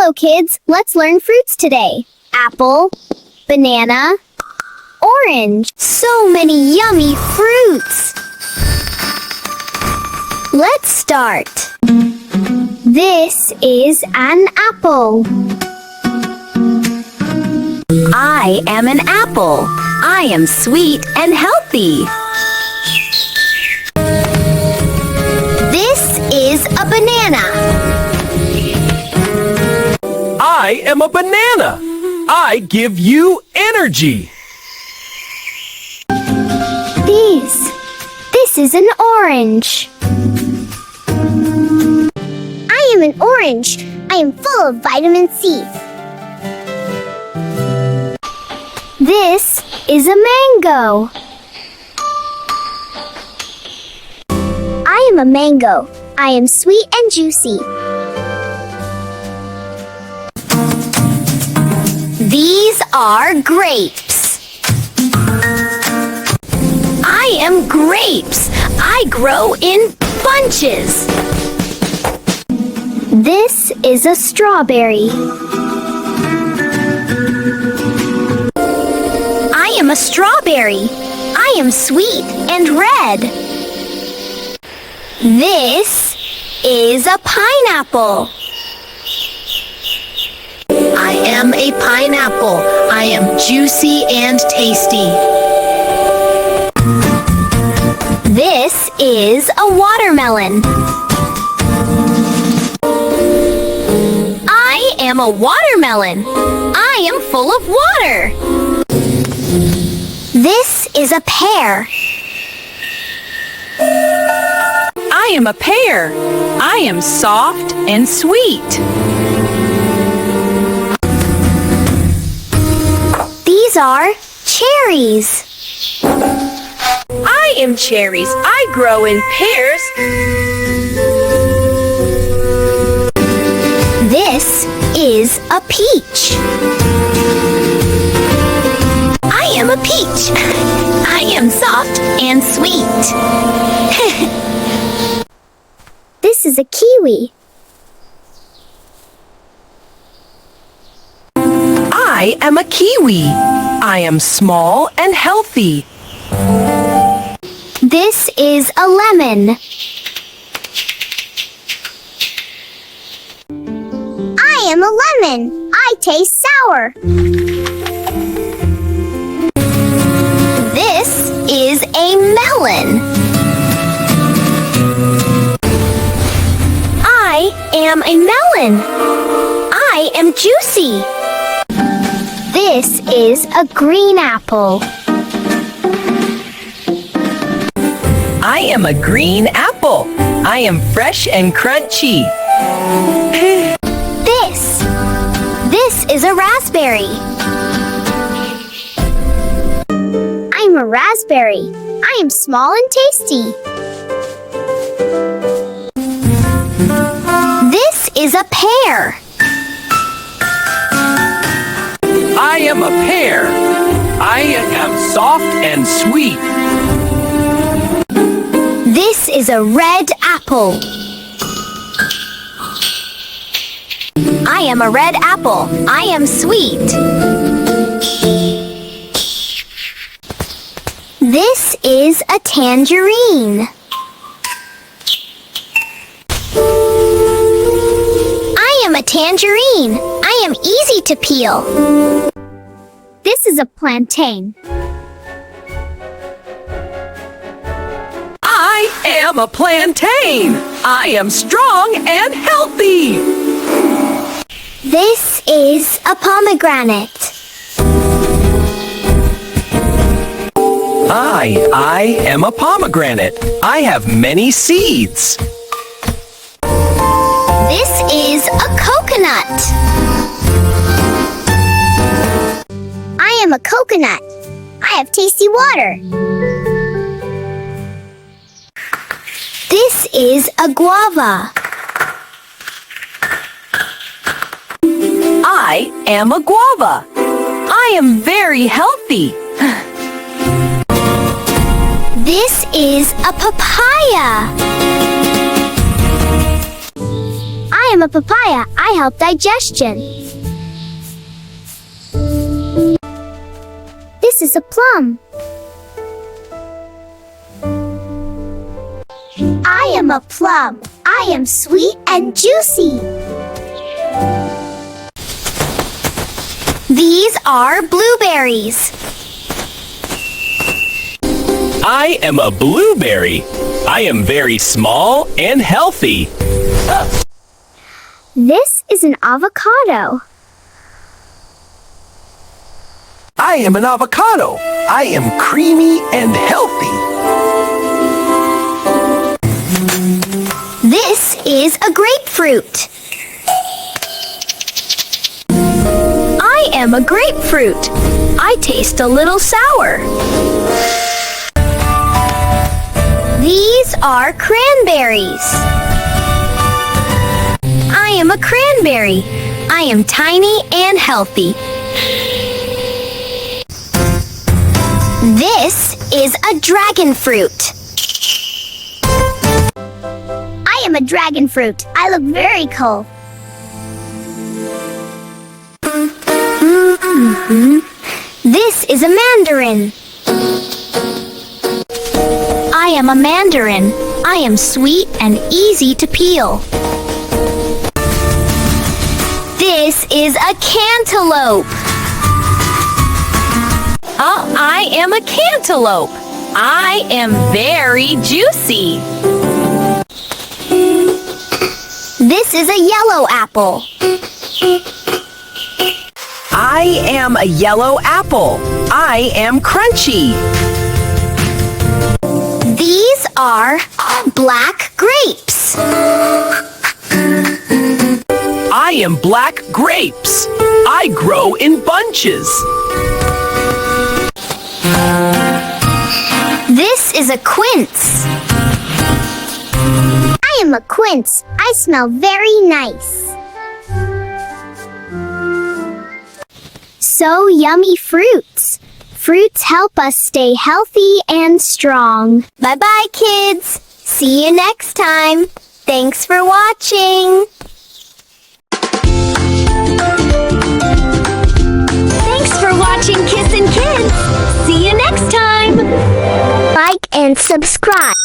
Hello, kids. Let's learn fruits today. Apple, banana, orange. So many yummy fruits. Let's start. This is an apple. I am an apple. I am sweet and healthy. This is a banana. I am a banana. I give you energy. This is an orange. I am an orange. I am full of vitamin C. This is a mango. I am a mango. I am sweet and juicy. These are grapes. I am grapes. I grow in bunches. This is a strawberry. I am a strawberry. I am sweet and red. This is a pineapple. I am a pineapple. I am juicy and tasty. This is a watermelon. I am a watermelon. I am full of water. This is a pear. I am a pear. I am soft and sweet. These are cherries. I am cherries. I grow in pairs. This is a peach. I am a peach. I am soft and sweet. This is a kiwi. I am a kiwi. I am small and healthy. This is a lemon. I am a lemon. I taste sour. This is a melon. I am a melon. I am juicy. This is a green apple. I am a green apple. I am fresh and crunchy. This is a raspberry. I'm a raspberry. I am small and tasty. This is a pear. I am a pear. I am soft and sweet. This is a red apple. I am a red apple. I am sweet. This is a tangerine. I am a tangerine. I am easy to peel. This is a plantain. I am a plantain. I am strong and healthy. This is a pomegranate. I am a pomegranate. I have many seeds. This is a coconut. I am a coconut. I have tasty water. This is a guava. I am a guava. I am very healthy. This is a papaya. I am a papaya. I help digestion. This is a plum. I am a plum. I am sweet and juicy. These are blueberries. I am a blueberry. I am very small and healthy. This is an avocado. I am an avocado. I am creamy and healthy. This is a grapefruit. I am a grapefruit. I taste a little sour. These are cranberries. I am a cranberry. I am tiny and healthy. This is a dragon fruit. I am a dragon fruit. I look very cool. This is a mandarin. I am a mandarin. I am sweet and easy to peel. This is a cantaloupe. I am a cantaloupe. I am very juicy. This is a yellow apple. I am a yellow apple. I am crunchy. These are black grapes. I am black grapes. I grow in bunches. This is a quince. I am a quince. I smell very nice. So yummy fruits. Fruits help us stay healthy and strong. Bye-bye, kids. See you next time. Thanks for watching. Thanks for watching Kissin' Kids. See you next time. Like and subscribe.